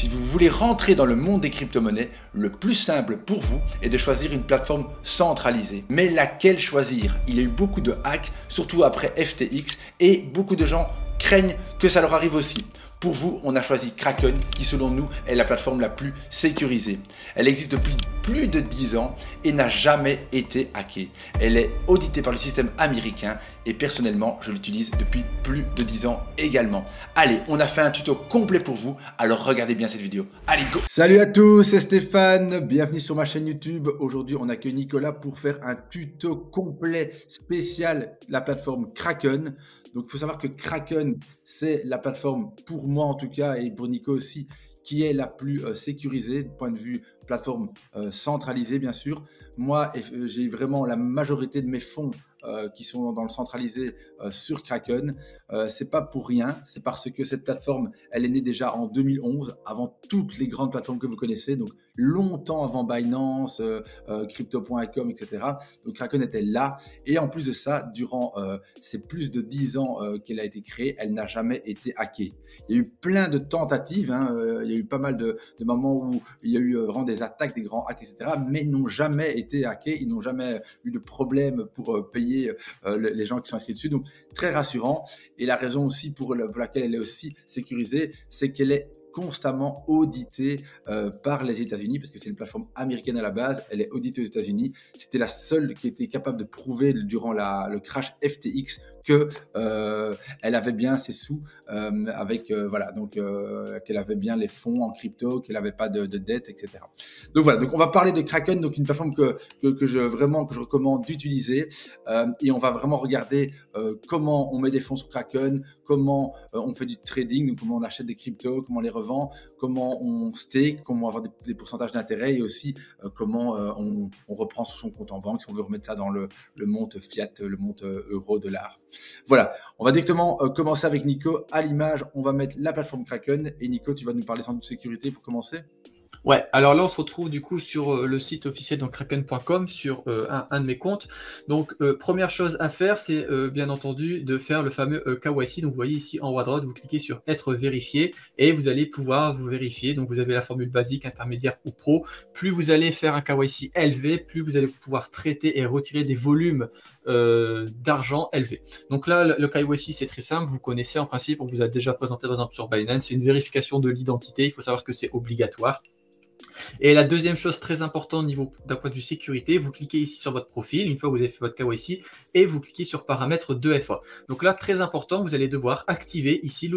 Si vous voulez rentrer dans le monde des crypto-monnaies, le plus simple pour vous est de choisir une plateforme centralisée. Mais laquelle choisir? Il y a eu beaucoup de hacks, surtout après FTX, et beaucoup de gens craignent que ça leur arrive aussi. Pour vous, on a choisi Kraken, qui selon nous est la plateforme la plus sécurisée. Elle existe depuis plus de 10 ans et n'a jamais été hackée. Elle est auditée par le système américain et personnellement, je l'utilise depuis plus de 10 ans également. Allez, on a fait un tuto complet pour vous, alors regardez bien cette vidéo. Allez, go! Salut à tous, c'est Stéphane, bienvenue sur ma chaîne YouTube. Aujourd'hui, on accueille Nicolas pour faire un tuto complet spécial la plateforme Kraken. Donc, il faut savoir que Kraken, c'est la plateforme, pour moi en tout cas, et pour Nico aussi, qui est la plus sécurisée du point de vue plateforme centralisée, bien sûr. Moi, j'ai vraiment la majorité de mes fonds qui sont dans le centralisé sur Kraken. C'est pas pour rien, c'est parce que cette plateforme, elle est née déjà en 2011, avant toutes les grandes plateformes que vous connaissez, donc longtemps avant Binance, Crypto.com, etc. Donc Kraken était là, et en plus de ça, durant ces plus de 10 ans qu'elle a été créée, elle n'a jamais été hackée. Il y a eu plein de tentatives, il y a eu pas mal de moments où il y a eu vraiment des attaques, des grands hacks, etc., mais ils n'ont jamais été hackés, ils n'ont jamais eu de problème pour payer les gens qui sont inscrits dessus, donc très rassurant. Et la raison aussi pour laquelle elle est aussi sécurisée, c'est qu'elle est constamment auditée par les États-Unis, parce que c'est une plateforme américaine à la base, elle est auditée aux États-Unis. C'était la seule qui était capable de prouver durant le crash FTX que elle avait bien ses sous voilà, donc qu'elle avait bien les fonds en crypto, qu'elle n'avait pas de dette, etc. Donc voilà, donc on va parler de Kraken, donc une plateforme que je recommande d'utiliser, et on va vraiment regarder comment on met des fonds sur Kraken, comment on fait du trading, donc comment on achète des cryptos, comment on les revend, comment on stake, comment avoir des pourcentages d'intérêt, et aussi comment on reprend sur son compte en banque si on veut remettre ça dans le monte fiat, le monte euro, dollar. Voilà, on va directement commencer avec Nico. À l'image, on va mettre la plateforme Kraken, et Nico, tu vas nous parler sans doute de sécurité pour commencer. Ouais, alors là on se retrouve du coup sur le site officiel, donc kraken.com, sur un de mes comptes. Donc première chose à faire, c'est bien entendu de faire le fameux KYC. Donc vous voyez ici en haut à droite, vous cliquez sur être vérifié et vous allez pouvoir vous vérifier. Donc vous avez la formule basique, intermédiaire ou pro. Plus vous allez faire un KYC élevé, plus vous allez pouvoir traiter et retirer des volumes d'argent élevé. Donc là, le KYC, c'est très simple. Vous connaissez en principe, on vous a déjà présenté par exemple sur Binance. C'est une vérification de l'identité. Il faut savoir que c'est obligatoire. Et la deuxième chose très importante d'un point de vue sécurité, vous cliquez ici sur votre profil, une fois que vous avez fait votre KYC, et vous cliquez sur paramètres 2FA. Donc là, très important, vous allez devoir activer ici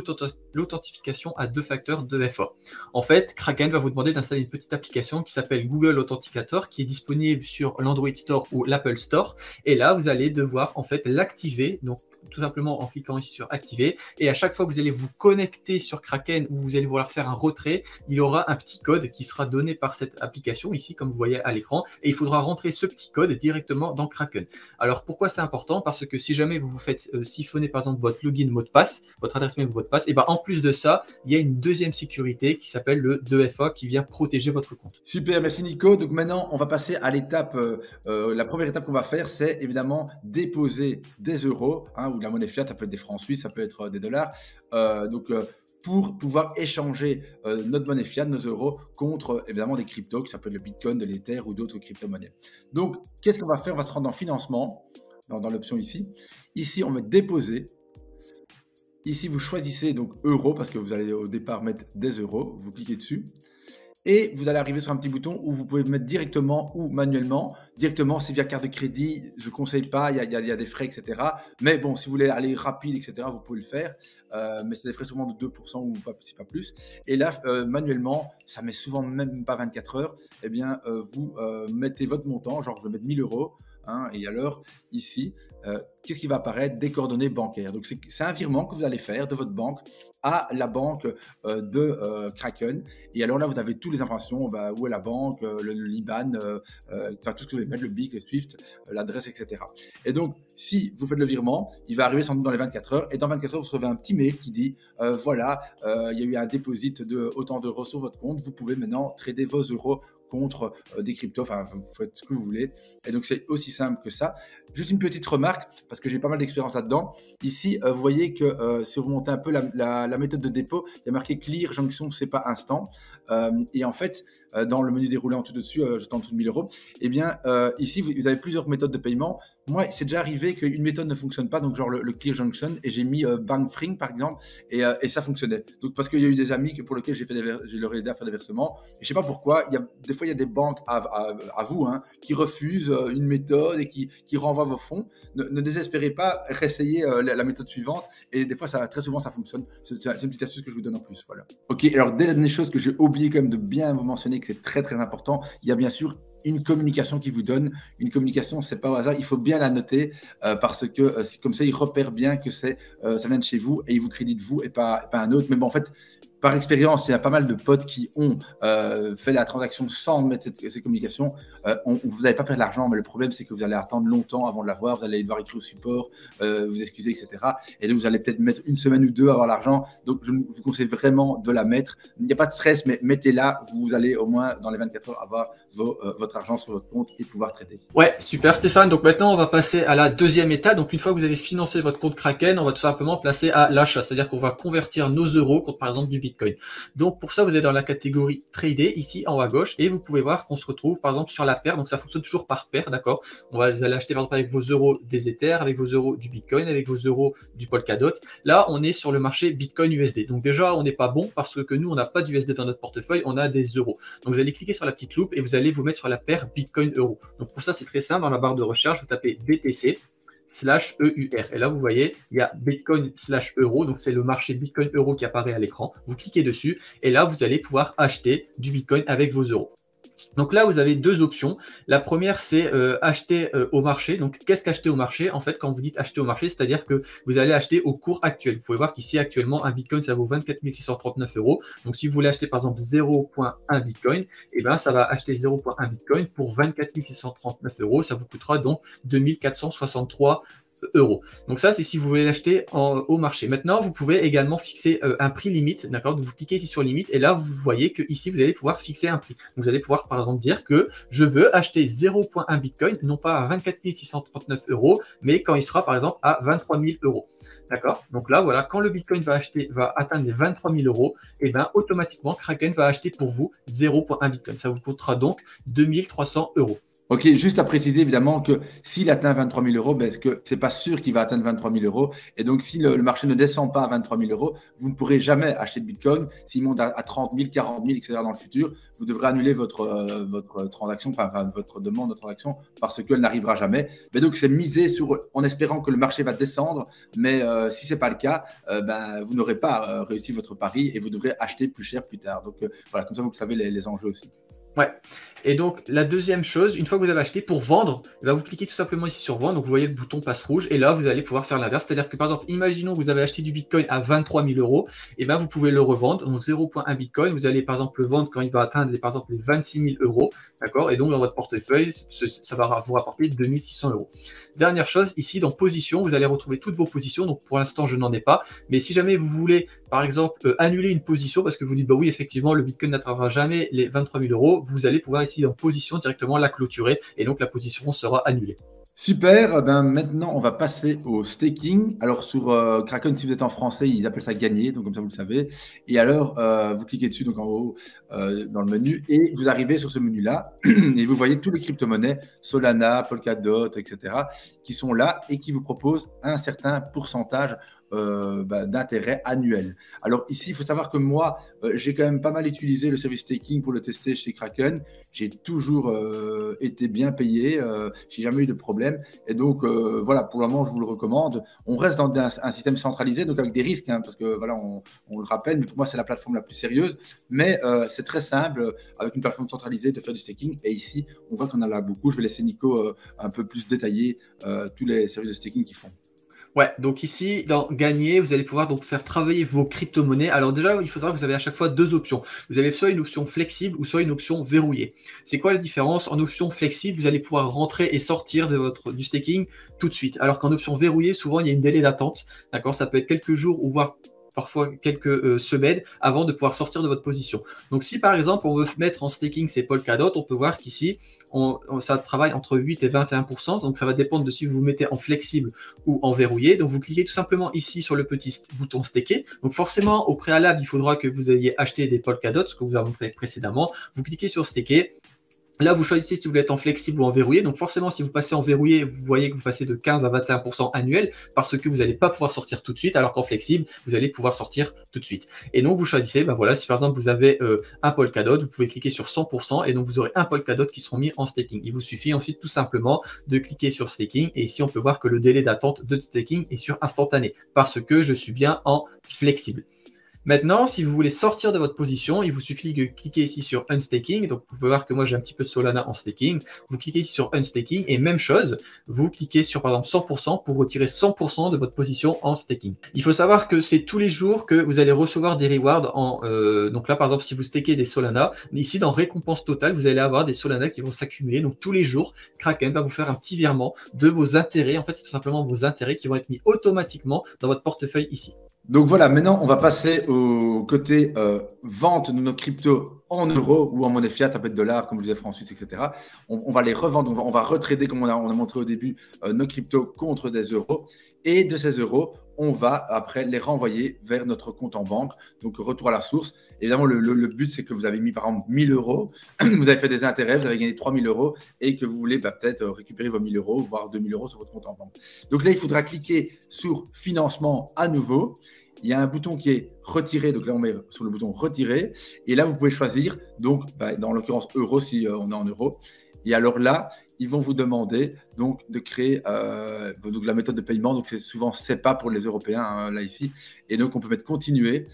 l'authentification à 2 facteurs 2FA. En fait, Kraken va vous demander d'installer une petite application qui s'appelle Google Authenticator, qui est disponible sur l'Android Store ou l'Apple Store. Et là, vous allez devoir en fait l'activer, donc tout simplement en cliquant ici sur activer. Et à chaque fois que vous allez vous connecter sur Kraken ou vous allez vouloir faire un retrait, il y aura un petit code qui sera donné par cette application ici, comme vous voyez à l'écran, et il faudra rentrer ce petit code directement dans Kraken. Alors pourquoi c'est important? Parce que si jamais vous vous faites siphonner par exemple votre login mot de passe, votre adresse mail mot de passe, et ben en plus de ça, il y a une deuxième sécurité qui s'appelle le 2FA qui vient protéger votre compte. Super, merci Nico. Donc maintenant, on va passer à l'étape, la première étape qu'on va faire, c'est évidemment déposer des euros, ou de la monnaie fiat, ça peut être des francs suisses, ça peut être des dollars. Pour pouvoir échanger notre monnaie fiat, nos euros, contre évidemment des cryptos, que ça peut être le Bitcoin, de l'Ether ou d'autres crypto-monnaies. Donc, qu'est-ce qu'on va faire? On va se rendre dans financement, dans l'option ici. Ici, on met déposer. Ici, vous choisissez donc euros, parce que vous allez au départ mettre des euros. Vous cliquez dessus. Et vous allez arriver sur un petit bouton où vous pouvez mettre directement ou manuellement. Directement, c'est via carte de crédit. Je ne conseille pas, il y a des frais, etc. Mais bon, si vous voulez aller rapide, etc., vous pouvez le faire. Mais c'est des frais souvent de 2% ou pas, si pas plus. Et là, manuellement, ça met souvent même pas 24 heures. Eh bien, vous mettez votre montant, genre je vais mettre 1000 euros. Et alors, ici, qu'est-ce qui va apparaître? Des coordonnées bancaires. Donc, c'est un virement que vous allez faire de votre banque à la banque de Kraken. Et alors là, vous avez toutes les informations, où est la banque, le l'IBAN, tout ce que vous allez mettre, le BIC, le SWIFT, l'adresse, etc. Et donc, si vous faites le virement, il va arriver sans doute dans les 24 heures. Et dans 24 heures, vous recevez un petit mail qui dit, voilà, il y a eu un déposit de autant d'euros sur votre compte. Vous pouvez maintenant trader vos euros contre des cryptos, enfin vous faites ce que vous voulez. Et donc c'est aussi simple que ça. Juste une petite remarque, parce que j'ai pas mal d'expérience là-dedans. Ici, vous voyez que si vous montez un peu la méthode de dépôt, il y a marqué Clear Jonction, c'est pas instant. Et en fait, dans le menu déroulé en tout dessus, juste en dessous de 1000 €, eh bien, ici, vous avez plusieurs méthodes de paiement. Moi, c'est déjà arrivé qu'une méthode ne fonctionne pas, donc genre le Clear Junction, et j'ai mis Bankfring par exemple, et ça fonctionnait. Donc parce qu'il y a eu des amis pour lesquels j'ai leur aidé à faire des versements. Et je sais pas pourquoi, des fois il y a des banques à vous qui refusent une méthode et qui renvoient vos fonds. Ne désespérez pas, réessayez la méthode suivante. Et des fois, très souvent, ça fonctionne. C'est une petite astuce que je vous donne en plus. Voilà. Ok, alors dernière chose que j'ai oublié quand même de bien vous mentionner, que c'est très très important, il y a bien sûr une communication qui vous donne. Une communication, c'est pas au hasard, il faut bien la noter parce que comme ça, il repère bien que ça vient de chez vous et il vous crédite vous et pas un autre. Mais bon, en fait, par expérience, il y a pas mal de potes qui ont fait la transaction sans mettre ces communications. Vous n'allez pas perdre l'argent, mais le problème, c'est que vous allez attendre longtemps avant de l'avoir. Vous allez devoir écrire au support, vous excuser, etc. Et donc, vous allez peut-être mettre une semaine ou deux à avoir l'argent. Donc, je vous conseille vraiment de la mettre. Il n'y a pas de stress, mais mettez-la. Vous allez au moins, dans les 24 heures, avoir votre argent sur votre compte et pouvoir trader. Ouais, super Stéphane. Donc maintenant, on va passer à la deuxième étape. Donc une fois que vous avez financé votre compte Kraken, on va tout simplement placer à l'achat. C'est-à-dire qu'on va convertir nos euros contre, par exemple, du Bitcoin. Donc pour ça, vous êtes dans la catégorie trader, ici en haut à gauche, et vous pouvez voir qu'on se retrouve, par exemple, sur la paire. Donc ça fonctionne toujours par paire, d'accord? Vous allez acheter, par exemple, avec vos euros des Ethers, avec vos euros du Bitcoin, avec vos euros du Polkadot. Là, on est sur le marché Bitcoin USD. Donc déjà, on n'est pas bon parce que nous, on n'a pas d'USD dans notre portefeuille, on a des euros. Donc vous allez cliquer sur la petite loupe et vous allez vous mettre sur la paire Bitcoin Euro. Donc pour ça, c'est très simple. Dans la barre de recherche, vous tapez BTC/EUR. Et là, vous voyez, il y a Bitcoin/Euro. Donc c'est le marché Bitcoin Euro qui apparaît à l'écran. Vous cliquez dessus et là, vous allez pouvoir acheter du Bitcoin avec vos euros. Donc là, vous avez deux options. La première, c'est acheter au marché. Donc, qu'est-ce qu'acheter au marché? En fait, quand vous dites acheter au marché, c'est-à-dire que vous allez acheter au cours actuel. Vous pouvez voir qu'ici, actuellement, un Bitcoin, ça vaut 24 639 €. Donc, si vous voulez acheter, par exemple, 0,1 Bitcoin, eh ben, ça va acheter 0,1 Bitcoin pour 24 639 €. Ça vous coûtera donc 2463 €. Donc ça, c'est si vous voulez l'acheter au marché. Maintenant, vous pouvez également fixer un prix limite, d'accord? Vous cliquez ici sur limite et là, vous voyez que ici, vous allez pouvoir fixer un prix. Donc, vous allez pouvoir, par exemple, dire que je veux acheter 0,1 Bitcoin, non pas à 24 639 €, mais quand il sera, par exemple, à 23 000 €. D'accord? Donc là, voilà, quand le Bitcoin va atteindre les 23 000 €, et bien, automatiquement, Kraken va acheter pour vous 0,1 Bitcoin. Ça vous coûtera donc 2300 €. Ok, juste à préciser évidemment que s'il atteint 23 000 €, parce que c'est pas sûr qu'il va atteindre 23 000 €. Et donc, si le marché ne descend pas à 23 000 €, vous ne pourrez jamais acheter de Bitcoin. S'il monte à 30 000, 40 000, etc. dans le futur, vous devrez annuler votre transaction, enfin votre demande de transaction parce qu'elle n'arrivera jamais. Mais donc, c'est misé en espérant que le marché va descendre. Mais si c'est pas le cas, vous n'aurez pas réussi votre pari et vous devrez acheter plus cher plus tard. Donc, voilà, comme ça, vous savez les enjeux aussi. Ouais. Et donc, la deuxième chose, une fois que vous avez acheté, pour vendre, vous cliquez tout simplement ici sur vendre. Donc, vous voyez le bouton passe rouge. Et là, vous allez pouvoir faire l'inverse. C'est-à-dire que, par exemple, imaginons que vous avez acheté du Bitcoin à 23 000 €. Et bien, vous pouvez le revendre. Donc, 0,1 Bitcoin. Vous allez, par exemple, le vendre quand il va atteindre, par exemple, les 26 000 €. D'accord? Et donc, dans votre portefeuille, ça va vous rapporter 2600 €. Dernière chose, ici, dans position, vous allez retrouver toutes vos positions. Donc, pour l'instant, je n'en ai pas. Mais si jamais vous voulez, par exemple, annuler une position parce que vous dites, bah oui, effectivement, le Bitcoin n'atteindra jamais les 23 000 €, vous allez pouvoir ici, dans position, directement la clôturer et donc la position sera annulée. Super, maintenant on va passer au staking. Alors sur Kraken, si vous êtes en français, ils appellent ça gagner, donc comme ça vous le savez. Et alors vous cliquez dessus, donc en haut dans le menu, et vous arrivez sur ce menu-là, et vous voyez tous les crypto-monnaies, Solana, Polkadot, etc., qui sont là et qui vous proposent un certain pourcentage d'intérêt annuel. Alors ici, il faut savoir que moi, j'ai quand même pas mal utilisé le service staking pour le tester chez Kraken. J'ai toujours été bien payé, j'ai jamais eu de problème. Et donc voilà, pour le moment, je vous le recommande. On reste dans un système centralisé, donc avec des risques, parce que voilà, on le rappelle, mais pour moi, c'est la plateforme la plus sérieuse. Mais c'est très simple, avec une plateforme centralisée, de faire du staking. Et ici, on voit qu'on en a beaucoup. Je vais laisser Nico un peu plus détailler tous les services de staking qu'ils font. Ouais, donc ici, dans gagner, vous allez pouvoir donc faire travailler vos crypto-monnaies. Alors déjà, il faut savoir que vous avez à chaque fois deux options. Vous avez soit une option flexible ou soit une option verrouillée. C'est quoi la différence? En option flexible, vous allez pouvoir rentrer et sortir du staking tout de suite. Alors qu'en option verrouillée, souvent, il y a une délai d'attente. D'accord? Ça peut être quelques jours ou voire parfois quelques semaines avant de pouvoir sortir de votre position. Donc si par exemple on veut mettre en staking ces Polkadot, on peut voir qu'ici ça travaille entre 8 et 21%, donc ça va dépendre de si vous vous mettez en flexible ou en verrouillé. Donc vous cliquez tout simplement ici sur le petit bouton staker. Donc forcément au préalable il faudra que vous ayez acheté des Polkadot, ce que vous avez montré précédemment. Vous cliquez sur staker. Là, vous choisissez si vous voulez être en flexible ou en verrouillé. Donc forcément, si vous passez en verrouillé, vous voyez que vous passez de 15 à 21% annuel parce que vous n'allez pas pouvoir sortir tout de suite, alors qu'en flexible, vous allez pouvoir sortir tout de suite. Et donc, vous choisissez, ben voilà, si par exemple, vous avez un Polkadot, vous pouvez cliquer sur 100% et donc vous aurez un Polkadot qui seront mis en staking. Il vous suffit ensuite tout simplement de cliquer sur staking et ici, on peut voir que le délai d'attente de staking est sur instantané parce que je suis bien en flexible. Maintenant, si vous voulez sortir de votre position, il vous suffit de cliquer ici sur Unstaking. Donc, vous pouvez voir que moi, j'ai un petit peu de Solana en staking. Vous cliquez ici sur Unstaking et même chose, vous cliquez sur, par exemple, 100% pour retirer 100% de votre position en staking. Il faut savoir que c'est tous les jours que vous allez recevoir des rewards. Donc là, par exemple, si vous stakez des Solana, ici, dans récompense totale, vous allez avoir des Solana qui vont s'accumuler. Donc, tous les jours, Kraken va vous faire un petit virement de vos intérêts. En fait, c'est tout simplement vos intérêts qui vont être mis automatiquement dans votre portefeuille ici. Donc voilà, maintenant on va passer au côté vente de nos cryptos en euros ou en monnaie fiat, ça peut être dollars, comme je disais, francs suisses, etc. On va les revendre, on va retrader, comme on a montré au début, nos cryptos contre des euros. Et de ces euros, on va après les renvoyer vers notre compte en banque. Donc retour à la source. Évidemment, le but, c'est que vous avez mis par exemple 1000 euros, vous avez fait des intérêts, vous avez gagné 3000 euros et que vous voulez peut-être récupérer vos 1000 euros, voire 2000 euros sur votre compte en banque. Donc là, il faudra cliquer sur financement à nouveau. Il y a un bouton qui est retiré, donc là on met sur le bouton retirer et là vous pouvez choisir, donc dans l'occurrence euros si on est en euros. Et alors là, ils vont vous demander donc de créer donc la méthode de paiement, donc c'est souvent SEPA pour les Européens hein, là ici, et donc on peut mettre continuer.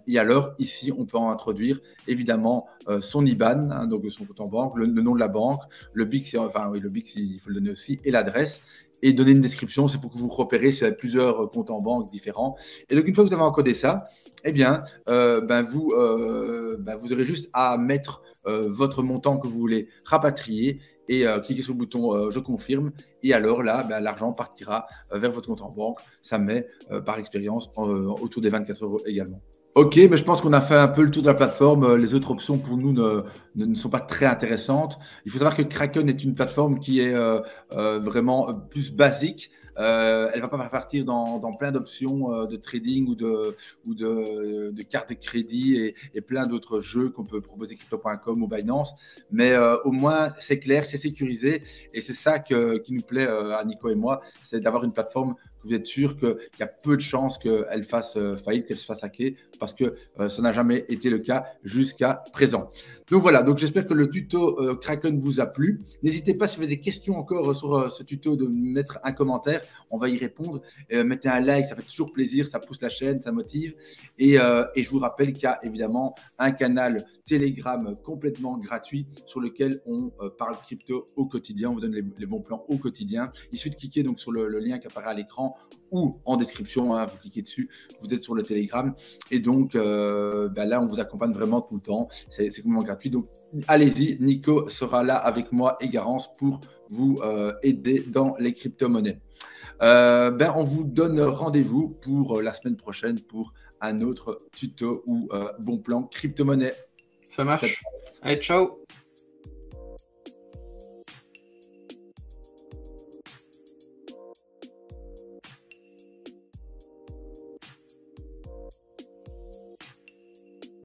Et alors ici on peut en introduire évidemment son IBAN, hein, donc son compte en banque, le nom de la banque, le BIC, enfin oui le BIC il faut le donner aussi, et l'adresse. Et donner une description, c'est pour que vous repérez si vous avez plusieurs comptes en banque différents. Et donc, une fois que vous avez encodé ça, eh bien, vous aurez juste à mettre votre montant que vous voulez rapatrier et cliquer sur le bouton je confirme. Et alors là, l'argent partira vers votre compte en banque. Ça met, par expérience, autour des 24 euros également. Ok, mais je pense qu'on a fait un peu le tour de la plateforme. Les autres options pour nous ne sont pas très intéressantes. Il faut savoir que Kraken est une plateforme qui est vraiment plus basique. Elle ne va pas partir dans plein d'options de trading ou de cartes de crédit et plein d'autres jeux qu'on peut proposer crypto.com ou Binance. Mais au moins, c'est clair, c'est sécurisé. Et c'est ça qui nous plaît à Nico et moi, c'est d'avoir une plateforme que vous êtes sûr qu'il y a peu de chances qu'elle fasse faillite, qu'elle se fasse hacker, parce que ça n'a jamais été le cas jusqu'à présent. Donc voilà, donc j'espère que le tuto Kraken vous a plu. N'hésitez pas, si vous avez des questions encore sur ce tuto, de mettre un commentaire, on va y répondre. Mettez un like, ça fait toujours plaisir, ça pousse la chaîne, ça motive. Et je vous rappelle qu'il y a évidemment un canal Telegram complètement gratuit sur lequel on parle crypto au quotidien, on vous donne les bons plans au quotidien. Il suffit de cliquer donc sur le lien qui apparaît à l'écran ou en description, hein, vous cliquez dessus, vous êtes sur le Telegram et donc là on vous accompagne vraiment tout le temps, c'est complètement gratuit, donc allez-y, Nico sera là avec moi et Garance pour vous aider dans les crypto-monnaies. On vous donne rendez-vous pour la semaine prochaine pour un autre tuto ou bon plan crypto-monnaie. Ça marche. Allez, ciao.